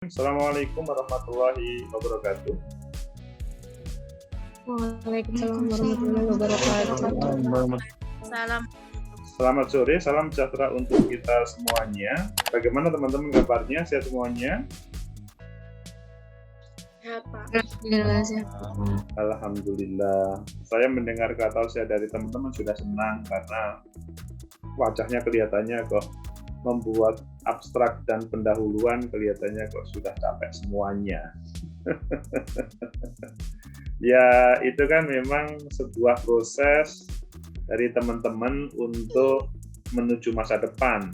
Assalamualaikum warahmatullahi wabarakatuh. Waalaikumsalam warahmatullahi wabarakatuh. Salam. Selamat sore, salam sejahtera untuk kita semuanya. Bagaimana teman-teman kabarnya? Sehat semuanya? Ya, Pak. Alhamdulillah sehat. Alhamdulillah. Saya mendengar kata usia dari teman-teman sudah senang karena wajahnya kelihatannya kok membuat abstrak dan pendahuluan kelihatannya kok sudah capek semuanya. Ya, itu kan memang sebuah proses dari teman-teman untuk menuju masa depan.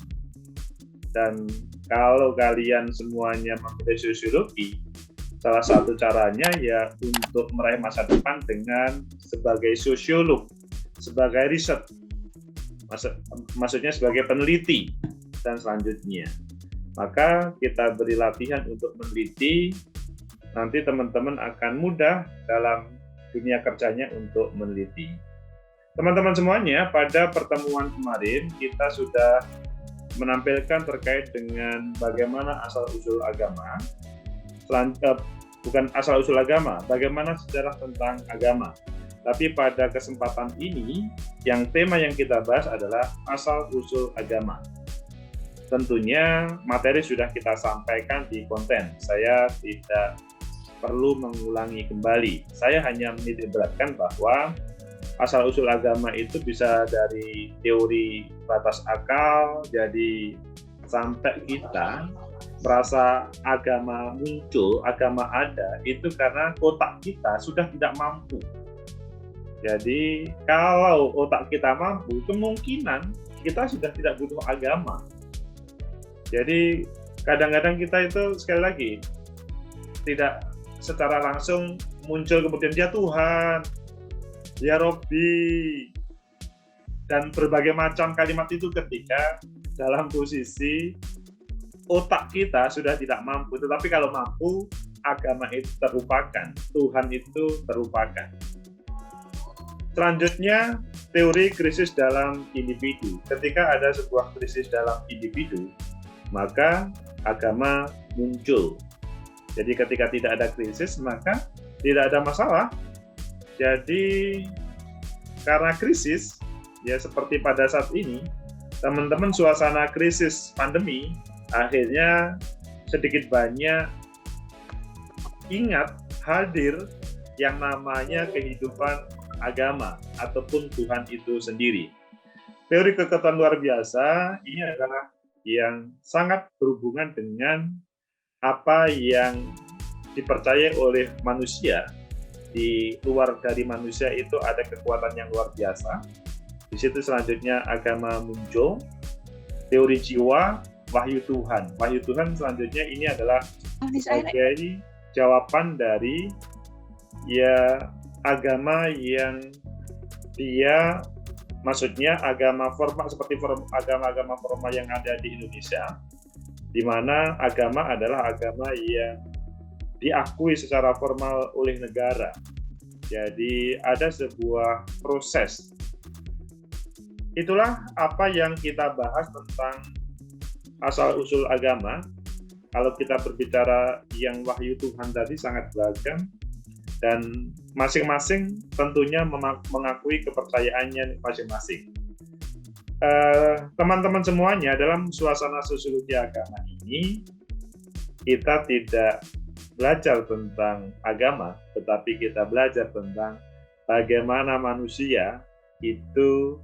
Dan kalau kalian semuanya memilih sosiologi, salah satu caranya ya untuk meraih masa depan dengan sebagai sosiolog, sebagai riset, maksudnya sebagai peneliti, dan selanjutnya. Maka kita beri latihan untuk meneliti, nanti teman-teman akan mudah dalam dunia kerjanya untuk meneliti. Teman-teman semuanya, pada pertemuan kemarin kita sudah menampilkan terkait dengan bagaimana asal-usul agama, bukan asal-usul agama, bagaimana sejarah tentang agama. Tapi pada kesempatan ini, tema yang kita bahas adalah asal-usul agama. Tentunya materi sudah kita sampaikan di konten. Saya tidak perlu mengulangi kembali. Saya hanya menitikberatkan bahwa asal-usul agama itu bisa dari teori batas akal, jadi sampai kita merasa agama muncul, agama ada, itu karena otak kita sudah tidak mampu. Jadi kalau otak kita mampu, kemungkinan kita sudah tidak butuh agama. Jadi kadang-kadang kita itu sekali lagi tidak secara langsung muncul kemudian ya Tuhan, ya Robbi, dan berbagai macam kalimat itu ketika dalam posisi otak kita sudah tidak mampu. Tetapi kalau mampu, agama itu terlupakan, Tuhan itu terlupakan. Selanjutnya, teori krisis dalam individu. Ketika ada sebuah krisis dalam individu, maka agama muncul. Jadi ketika tidak ada krisis, maka tidak ada masalah. Jadi karena krisis, ya seperti pada saat ini, teman-teman suasana krisis pandemi, akhirnya sedikit banyak ingat hadir yang namanya kehidupan agama ataupun Tuhan itu sendiri. Teori kekuatan luar biasa ini adalah yang sangat berhubungan dengan apa yang dipercaya oleh manusia. Di luar dari manusia itu ada kekuatan yang luar biasa. Di situ selanjutnya agama muncul, teori jiwa, wahyu Tuhan. Wahyu Tuhan selanjutnya ini adalah sebagai jawaban dari ya agama yang dia, maksudnya agama formal seperti agama-agama formal yang ada di Indonesia, di mana agama adalah agama yang diakui secara formal oleh negara. Jadi ada sebuah proses. Itulah apa yang kita bahas tentang asal-usul agama. Kalau kita berbicara yang wahyu Tuhan tadi sangat beragam, dan masing-masing tentunya mengakui kepercayaannya masing-masing. Teman-teman semuanya, dalam suasana sosiologi agama ini, kita tidak belajar tentang agama, tetapi kita belajar tentang bagaimana manusia itu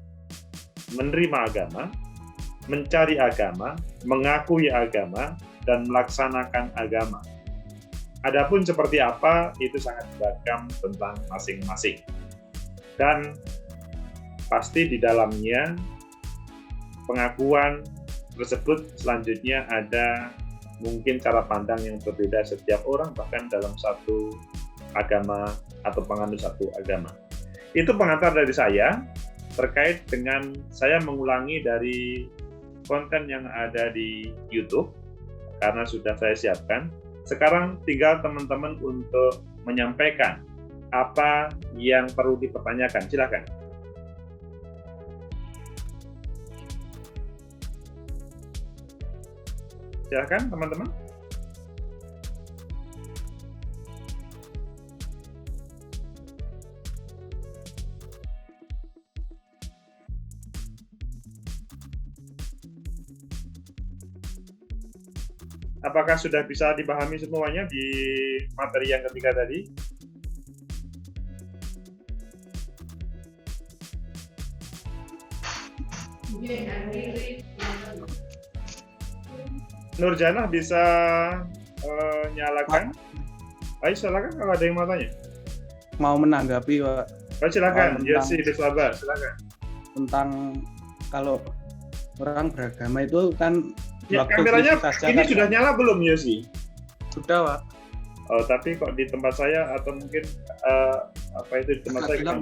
menerima agama, mencari agama, mengakui agama, dan melaksanakan agama. Adapun seperti apa, itu sangat beragam tentang masing-masing. Dan pasti di dalamnya pengakuan tersebut selanjutnya ada mungkin cara pandang yang berbeda setiap orang, bahkan dalam satu agama atau penganut satu agama. Itu pengantar dari saya terkait dengan saya mengulangi dari konten yang ada di YouTube karena sudah saya siapkan. Sekarang tinggal teman-teman untuk menyampaikan apa yang perlu dipertanyakan. Silakan. Silakan teman-teman. Apakah sudah bisa dipahami semuanya di materi yang ketiga tadi? Nurjana bisa nyalakan? Ayo silakan kalau ada yang mau tanya. Mau menanggapi Pak. Silakan, Yosi Desabar, silakan. Tentang kalau orang beragama itu kan ya, kameranya ini kan sudah nyala belum Yosi? Sudah Pak. Oh tapi kok di tempat saya atau mungkin apa itu di tempat saya?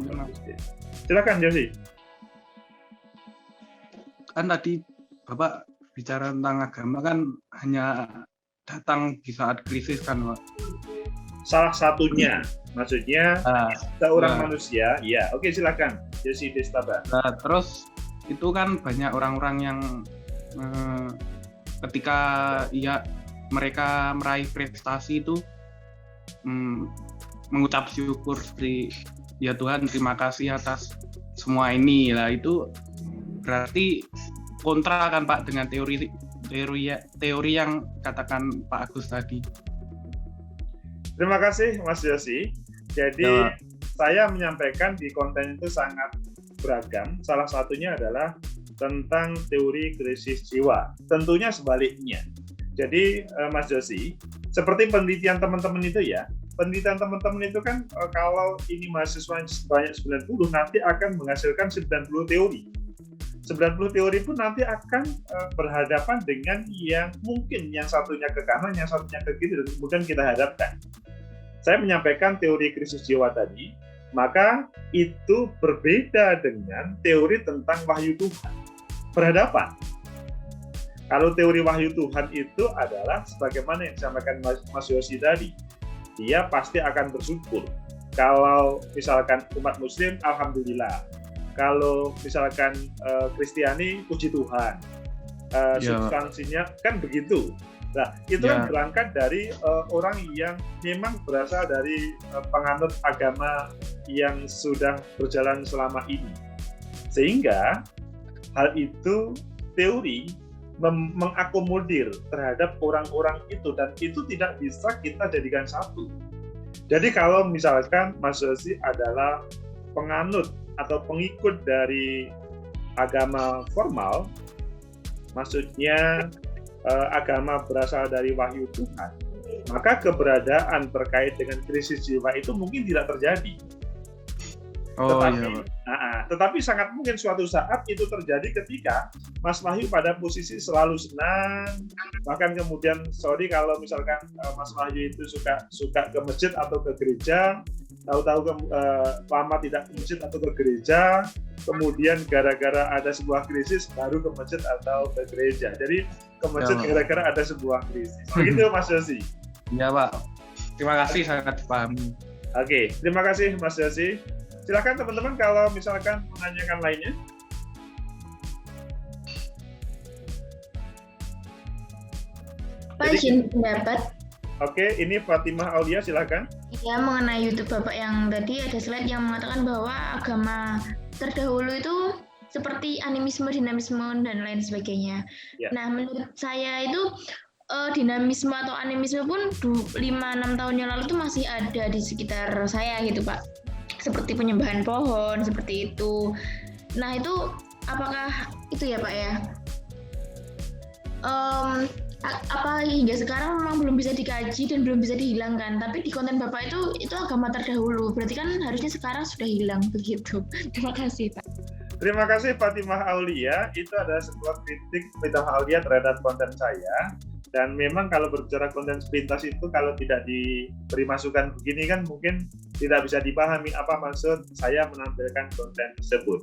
Silakan Yosi. Kan tadi Bapak bicara tentang agama kan hanya datang di saat krisis kan Pak. Salah satunya, maksudnya seorang manusia, ya. Oke silakan, Yosi Destaba. Nah, terus itu kan banyak orang-orang yang ketika mereka meraih prestasi itu mengucap syukur seperti ya Tuhan terima kasih atas semua ini lah, itu berarti kontra kan Pak dengan teori yang katakan Pak Agus tadi. Terima kasih Mas Yosi. Jadi saya menyampaikan di konten itu sangat beragam. Salah satunya adalah tentang teori krisis jiwa. Tentunya sebaliknya. Jadi Mas Yosi, seperti penelitian teman-teman itu ya, penelitian teman-teman itu kan kalau ini mahasiswa sebanyak 90 nanti akan menghasilkan 90 teori. 90 teori pun nanti akan berhadapan dengan yang mungkin yang satunya ke kanan, yang satunya ke kiri, dan kemudian kita hadapkan. Saya menyampaikan teori krisis jiwa tadi, maka itu berbeda dengan teori tentang wahyu Tuhan. Berhadapan. Kalau teori wahyu Tuhan itu adalah sebagaimana yang disampaikan Mas Yosi tadi, dia pasti akan bersyukur. Kalau misalkan umat Muslim, alhamdulillah. Kalau misalkan Kristiani, puji Tuhan. Substansinya kan begitu. Nah, itu kan berangkat dari orang yang memang berasal dari penganut agama yang sudah berjalan selama ini. Sehingga hal itu teori mengakomodir terhadap orang-orang itu, dan itu tidak bisa kita jadikan satu. Jadi kalau misalkan Mas Yosi adalah penganut atau pengikut dari agama formal, maksudnya agama berasal dari wahyu Tuhan, maka keberadaan terkait dengan krisis jiwa itu mungkin tidak terjadi. Tetapi sangat mungkin suatu saat itu terjadi ketika Mas Wahyu pada posisi selalu senang, bahkan kemudian kalau misalkan Mas Wahyu itu suka ke masjid atau ke gereja, tahu-tahu lama tidak ke masjid atau ke gereja, kemudian gara-gara ada sebuah krisis baru ke masjid atau ke gereja. Jadi ke masjid gara-gara ada sebuah krisis. Begitu Mas Yosi. Ya Pak. Terima kasih, sangat dipahami. Oke, terima kasih Mas Yosi. Silakan teman-teman kalau misalkan menanyakan lainnya. Pak izin pendapat. Oke, ini Fatimah Aulia, silakan. Ya, mengenai YouTube Bapak yang tadi ada slide yang mengatakan bahwa agama terdahulu itu seperti animisme, dinamisme, dan lain sebagainya. Ya. Nah, menurut saya itu dinamisme atau animisme pun 5-6 tahun yang lalu itu masih ada di sekitar saya gitu Pak. Seperti penyembahan pohon, seperti itu. Nah, itu apakah itu ya Pak ya? Apa hingga sekarang memang belum bisa dikaji dan belum bisa dihilangkan, tapi di konten Bapak itu agama terdahulu, berarti kan harusnya sekarang sudah hilang begitu. Terima kasih Pak. Terima kasih Fatimah Aulia, itu adalah sebuah kritik Fatimah Aulia terhadap konten saya, dan memang kalau berbicara konten sepintas itu kalau tidak diberi masukan begini kan mungkin tidak bisa dipahami apa maksud saya menampilkan konten tersebut.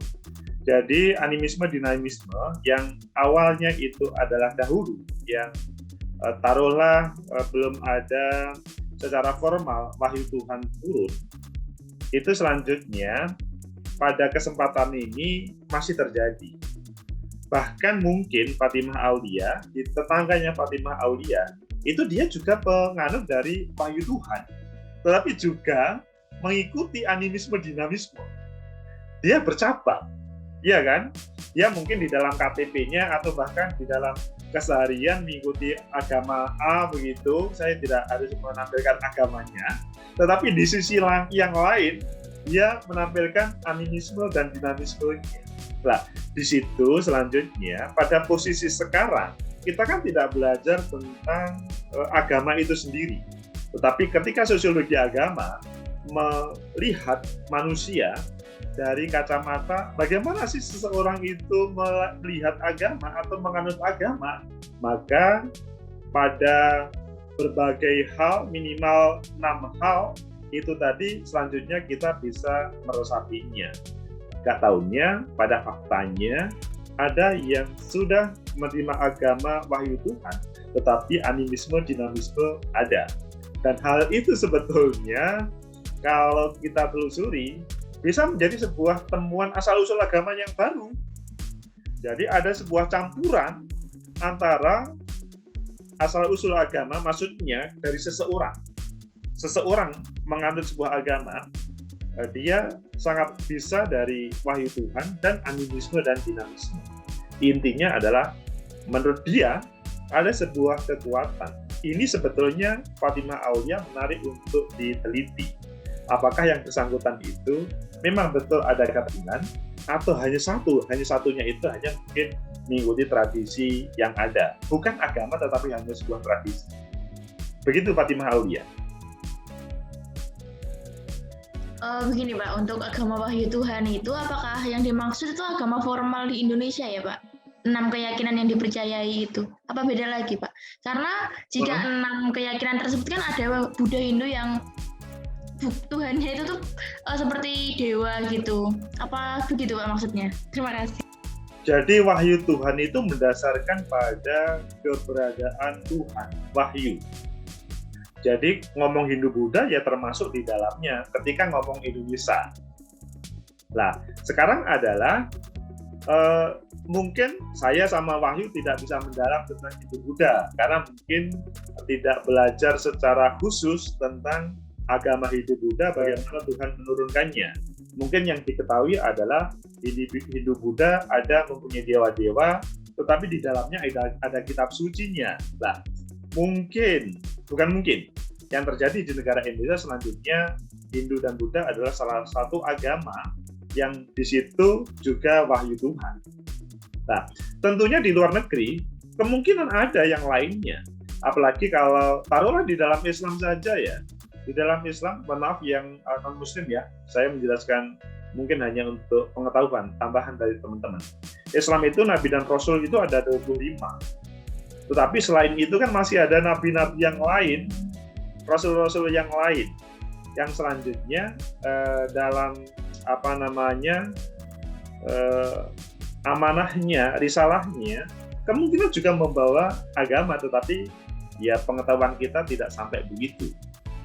Jadi animisme dinamisme yang awalnya itu adalah dahulu, yang taruhlah belum ada secara formal wahyu Tuhan turun, itu selanjutnya pada kesempatan ini masih terjadi. Bahkan mungkin Fatimah Aulia, di tetangganya Fatimah Aulia, itu dia juga penganut dari wahyu Tuhan, tetapi juga mengikuti animisme dinamisme. Dia bercabang. Iya kan? Ya mungkin di dalam KTP-nya atau bahkan di dalam keseharian mengikuti agama A begitu, saya tidak harus menampilkan agamanya, tetapi di sisi yang lain dia menampilkan animisme dan dinamismenya. Nah, di situ selanjutnya pada posisi sekarang kita kan tidak belajar tentang agama itu sendiri, tetapi ketika sosiologi agama melihat manusia dari kacamata bagaimana sih seseorang itu melihat agama atau menganut agama, maka pada berbagai hal, minimal 6 hal itu tadi selanjutnya kita bisa meresapinya. Gak taunya pada faktanya ada yang sudah menerima agama wahyu Tuhan, tetapi animisme, dinamisme ada. Dan hal itu sebetulnya kalau kita telusuri bisa menjadi sebuah temuan asal-usul agama yang baru. Jadi ada sebuah campuran antara asal-usul agama, maksudnya dari seseorang. Seseorang menganut sebuah agama, dia sangat bisa dari wahyu Tuhan dan animisme dan dinamisme. Intinya adalah menurut dia ada sebuah kekuatan. Ini sebetulnya Fatimah Aulia menarik untuk diteliti. Apakah yang bersangkutan itu memang betul ada keturunan atau hanya satunya itu hanya mungkin mengikuti tradisi yang ada, bukan agama tetapi hanya sebuah tradisi. Begitu Fatimah Aulia. Begini Pak, untuk agama wahyu Tuhan itu apakah yang dimaksud itu agama formal di Indonesia ya Pak? 6 keyakinan yang dipercayai itu, apa beda lagi Pak? Karena jika 6 keyakinan tersebut kan ada Buddha Hindu yang Tuhannya itu tuh seperti dewa gitu. Apa begitu Pak maksudnya? Terima kasih. Jadi wahyu Tuhan itu mendasarkan pada keberadaan Tuhan, wahyu. Jadi ngomong Hindu Buddha ya termasuk di dalamnya ketika ngomong Indonesia. Nah, sekarang adalah mungkin saya sama Wahyu tidak bisa mendalam tentang Hindu Buddha karena mungkin tidak belajar secara khusus tentang agama Hindu Buddha, bagaimana Tuhan menurunkannya. Mungkin yang diketahui adalah Hindu Buddha ada mempunyai dewa-dewa, tetapi di dalamnya ada kitab sucinya. Nah, bukan mungkin, yang terjadi di negara Indonesia selanjutnya Hindu dan Buddha adalah salah satu agama yang di situ juga wahyu Tuhan. Nah, tentunya di luar negeri kemungkinan ada yang lainnya. Apalagi kalau taruhlah di dalam Islam saja ya. Di dalam Islam, maaf yang non-muslim ya, saya menjelaskan mungkin hanya untuk pengetahuan tambahan dari teman-teman. Islam itu Nabi dan Rasul itu ada 25. Tetapi selain itu kan masih ada nabi-nabi yang lain, rasul-rasul yang lain, yang selanjutnya dalam amanahnya, risalahnya, kemungkinan juga membawa agama, tetapi ya pengetahuan kita tidak sampai begitu.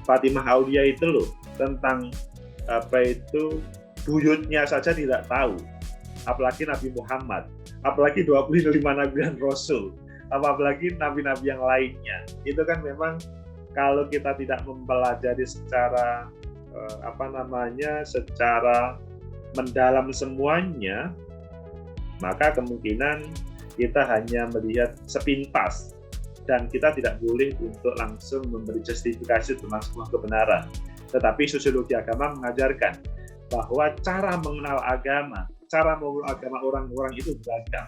Fatimah Aulia itu loh, tentang buyutnya saja tidak tahu, apalagi Nabi Muhammad, apalagi 25 Nabi dan Rasul, apalagi nabi-nabi yang lainnya. Itu kan memang kalau kita tidak mempelajari secara secara mendalam semuanya, maka kemungkinan kita hanya melihat sepintas dan kita tidak boleh untuk langsung memberi justifikasi tentang sebuah kebenaran. Tetapi sosiologi agama mengajarkan bahwa cara mengenal agama, cara mengenal agama orang-orang itu beragam.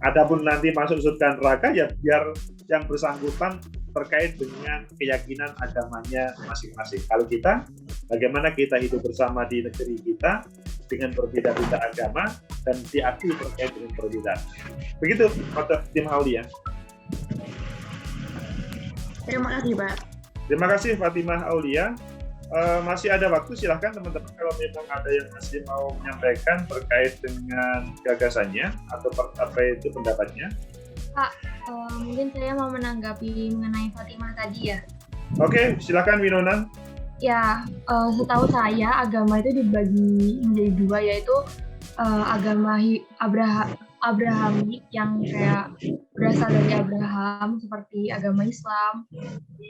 Adapun nanti masuk surga neraka ya biar yang bersangkutan terkait dengan keyakinan agamanya masing-masing. Kalau kita, bagaimana kita hidup bersama di negeri kita dengan berbeda-beda agama dan diakui terkait dengan perbedaan. Begitu, Fatimah Aulia. Terima kasih, Pak. Terima kasih, Fatimah Aulia. Masih ada waktu, silahkan teman-teman kalau memang ada yang masih mau menyampaikan terkait dengan gagasannya atau pendapatnya. Pak, mungkin saya mau menanggapi mengenai Fatimah tadi ya. Oke, silakan Winona. Ya, setahu saya agama itu dibagi menjadi dua, yaitu agama Abrahamik yang kayak berasal dari Abraham seperti agama Islam,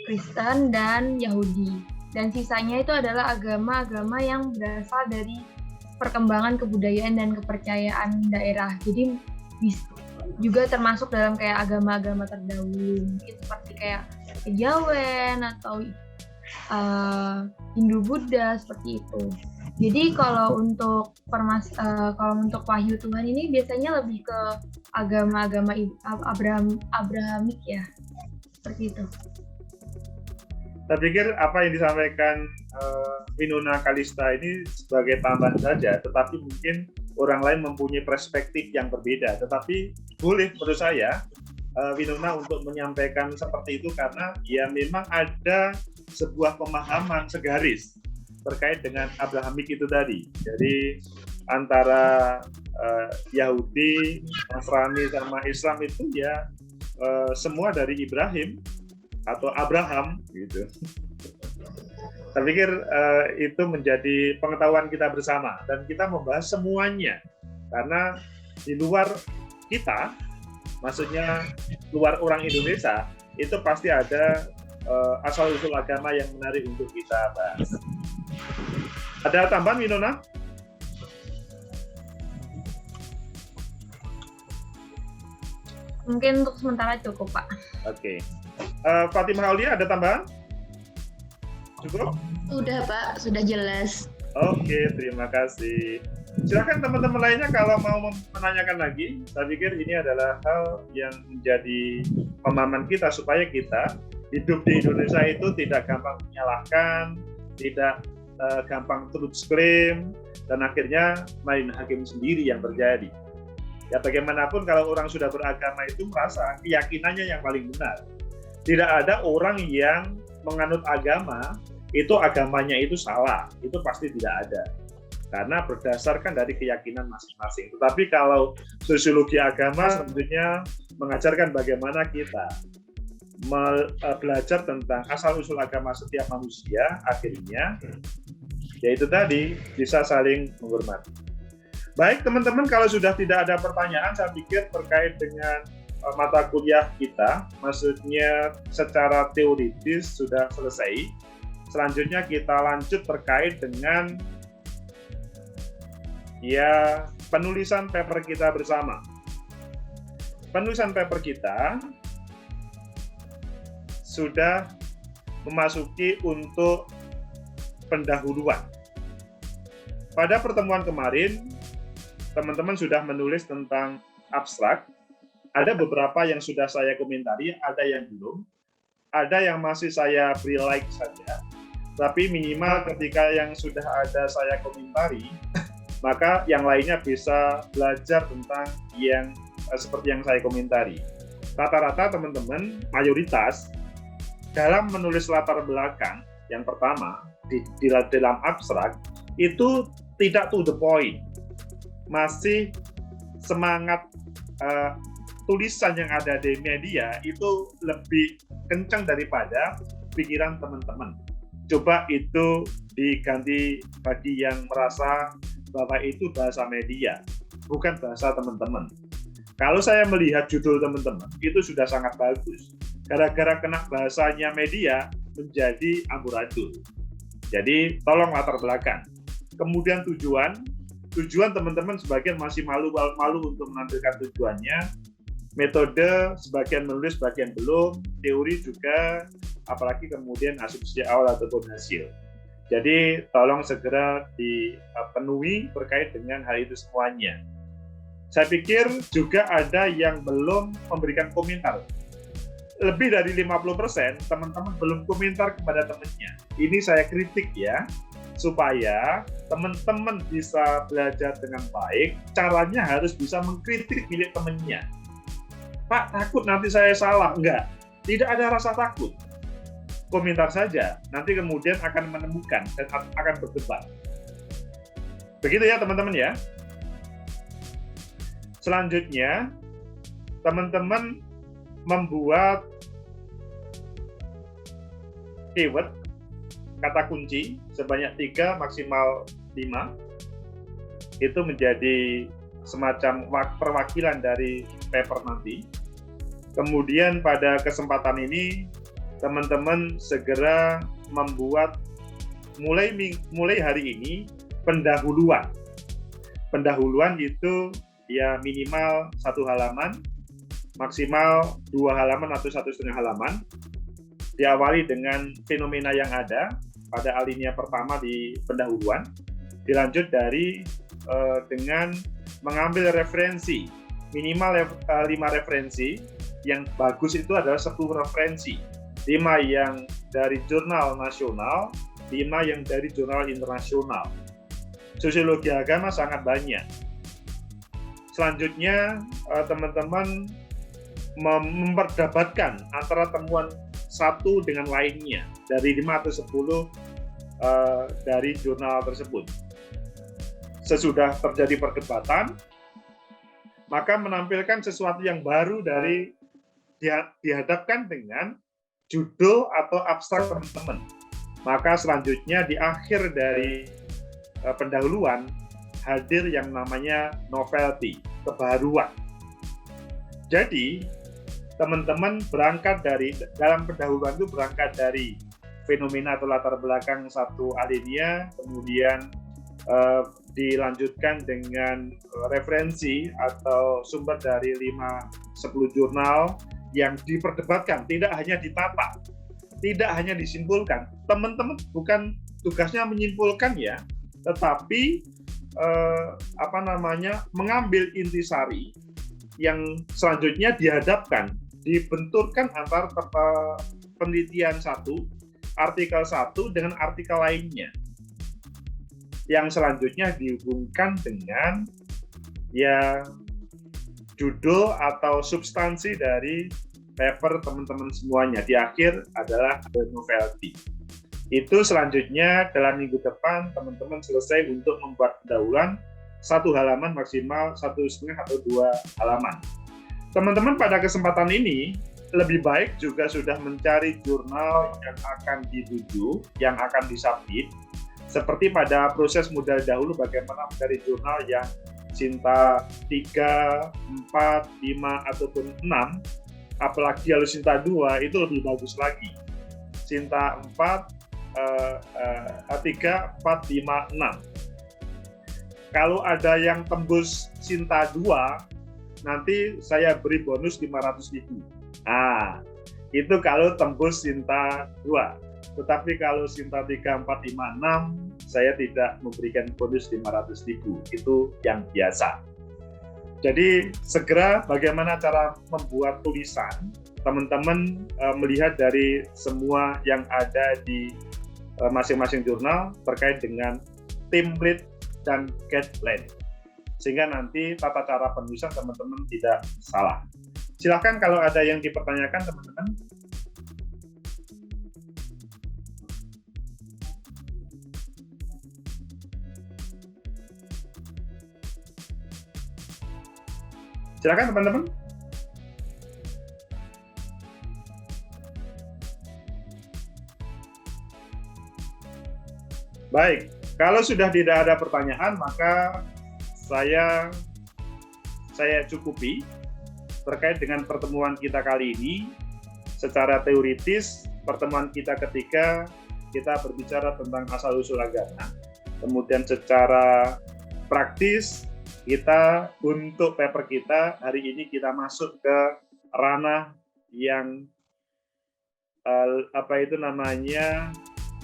Kristen, dan Yahudi. Dan sisanya itu adalah agama-agama yang berasal dari perkembangan kebudayaan dan kepercayaan daerah. Jadi juga termasuk dalam kayak agama-agama terdahulu, mungkin seperti kayak Kejawen atau Hindu Buddha seperti itu. Jadi kalau untuk wahyu Tuhan ini biasanya lebih ke agama-agama Abrahamik ya, seperti itu. Saya pikir apa yang disampaikan Winona Kalista ini sebagai tambahan saja, tetapi mungkin orang lain mempunyai perspektif yang berbeda. Tetapi boleh menurut saya Winona untuk menyampaikan seperti itu karena ya memang ada sebuah pemahaman segaris terkait dengan Abrahamik itu tadi. Jadi antara Yahudi, Nasrani sama Islam itu ya semua dari Ibrahim atau Abraham gitu. Saya pikir itu menjadi pengetahuan kita bersama dan kita membahas semuanya karena di luar kita, maksudnya luar orang Indonesia, itu pasti ada asal-usul agama yang menarik untuk kita bahas. Ada tambahan, Winona? Mungkin untuk sementara cukup, Pak. Oke. Fatimah Aulia, ada tambahan? Cukup? Sudah, Pak. Sudah jelas. Oke, terima kasih. Silakan teman-teman lainnya kalau mau menanyakan lagi. Saya pikir ini adalah hal yang menjadi pemahaman kita supaya kita hidup di Indonesia itu tidak gampang menyalahkan, tidak gampang truth claim, dan akhirnya main hakim sendiri yang terjadi. Ya bagaimanapun kalau orang sudah beragama itu merasa keyakinannya yang paling benar. Tidak ada orang yang menganut agama, itu agamanya itu salah. Itu pasti tidak ada. Karena berdasarkan dari keyakinan masing-masing. Tetapi kalau sosiologi agama selanjutnya mengajarkan bagaimana kita belajar tentang asal-usul agama setiap manusia, akhirnya yaitu tadi bisa saling menghormati. Baik teman-teman, kalau sudah tidak ada pertanyaan, saya pikir terkait dengan mata kuliah kita, maksudnya secara teoritis sudah selesai. Selanjutnya kita lanjut terkait dengan ya penulisan paper kita bersama. Penulisan paper kita sudah memasuki untuk pendahuluan. Pada pertemuan kemarin, teman-teman sudah menulis tentang abstrak. Ada beberapa yang sudah saya komentari, ada yang belum. Ada yang masih saya beri like saja. Tapi minimal ketika yang sudah ada saya komentari, maka yang lainnya bisa belajar tentang yang seperti yang saya komentari. Rata-rata teman-teman, mayoritas, dalam menulis latar belakang, yang pertama, di dalam abstrak, itu tidak to the point. Masih semangat tulisan yang ada di media itu lebih kencang daripada pikiran teman-teman. Coba itu diganti bagi yang merasa bahwa itu bahasa media, bukan bahasa teman-teman. Kalau saya melihat judul teman-teman, itu sudah sangat bagus. Gara-gara kena bahasanya media, menjadi amburadul. Jadi, tolong latar belakang. Kemudian tujuan teman-teman sebagian masih malu untuk menampilkan tujuannya. Metode, sebagian menulis, sebagian belum. Teori juga, apalagi kemudian asumsi awal ataupun hasil. Jadi, tolong segera dipenuhi terkait dengan hal itu semuanya. Saya pikir juga ada yang belum memberikan komentar. Lebih dari 50% teman-teman belum komentar kepada temannya. Ini saya kritik ya, supaya teman-teman bisa belajar dengan baik, caranya harus bisa mengkritik milik temannya. Pak, takut nanti saya salah. Enggak, tidak ada rasa takut. Komentar saja, nanti kemudian akan menemukan dan akan berdebat. Begitu ya teman-teman ya. Selanjutnya, teman-teman membuat keyword, kata kunci, sebanyak 3, maksimal 5. Itu menjadi semacam perwakilan dari paper nanti. Kemudian pada kesempatan ini, teman-teman segera membuat mulai hari ini pendahuluan. Pendahuluan itu ya minimal 1 halaman maksimal 2 halaman atau 1,5 halaman. Diawali dengan fenomena yang ada pada alinea pertama di pendahuluan. Dilanjut dengan mengambil referensi, minimal 5 referensi. Yang bagus itu adalah 10 referensi. 5 yang dari jurnal nasional, 5 yang dari jurnal internasional. Sosiologi agama sangat banyak. Selanjutnya, teman-teman memperdebatkan antara temuan satu dengan lainnya dari 5 atau 10 dari jurnal tersebut. Sesudah terjadi perdebatan, maka menampilkan sesuatu yang baru dari dihadapkan dengan judul atau abstrak teman-teman. Maka selanjutnya di akhir dari pendahuluan hadir yang namanya novelty, kebaruan. Jadi teman-teman dalam pendahuluan itu berangkat dari fenomena atau latar belakang satu alinea, kemudian dilanjutkan dengan referensi atau sumber dari 5-10 jurnal yang diperdebatkan, tidak hanya ditata, tidak hanya disimpulkan. Teman-teman bukan tugasnya menyimpulkan ya, tetapi mengambil intisari yang selanjutnya dibenturkan antar penelitian satu, artikel satu dengan artikel lainnya. Yang selanjutnya dihubungkan dengan judul atau substansi dari paper teman-teman semuanya. Di akhir adalah the novelty. Itu selanjutnya dalam minggu depan teman-teman selesai untuk membuat pendahuluan 1 halaman maksimal 1,5 atau 2 halaman. Teman-teman pada kesempatan ini lebih baik juga sudah mencari jurnal yang akan dituju, yang akan disubmit. Seperti pada proses modal dahulu bagaimana mencari jurnal yang Sinta 3, 4, 5, ataupun 6, apalagi kalau Sinta 2 itu lebih bagus lagi. Sinta 3, 4, 5, 6. Kalau ada yang tembus Sinta 2, nanti saya beri bonus 500.000. Nah, itu kalau tembus Sinta 2. Tetapi kalau Sinta 3, 4, 5, 6, saya tidak memberikan bonus 500.000. Itu yang biasa. Jadi segera bagaimana cara membuat tulisan, teman-teman melihat dari semua yang ada di masing-masing jurnal terkait dengan template dan guideline. Sehingga nanti tata cara penulisan teman-teman tidak salah. Silakan kalau ada yang dipertanyakan teman-teman. Silakan teman-teman. Baik, kalau sudah tidak ada pertanyaan maka saya cukupi terkait dengan pertemuan kita kali ini. Secara teoritis, pertemuan kita ketika kita berbicara tentang asal-usul agama. Kemudian secara praktis, kita untuk paper kita hari ini kita masuk ke ranah yang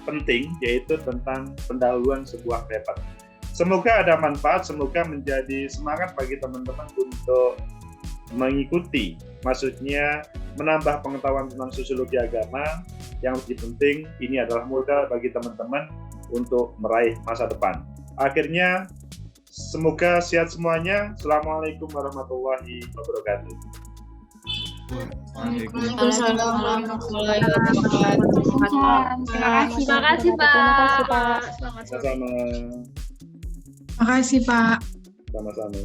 penting, yaitu tentang pendahuluan sebuah paper. Semoga ada manfaat, semoga menjadi semangat bagi teman-teman untuk mengikuti, maksudnya menambah pengetahuan tentang sosiologi agama. Yang lebih penting, ini adalah modal bagi teman-teman untuk meraih masa depan. Akhirnya, semoga sehat semuanya. Assalamualaikum warahmatullahi wabarakatuh. Waalaikumsalam warahmatullahi wabarakatuh. Terima kasih, Pak. Sama-sama. Terima kasih, Pak. Sama-sama.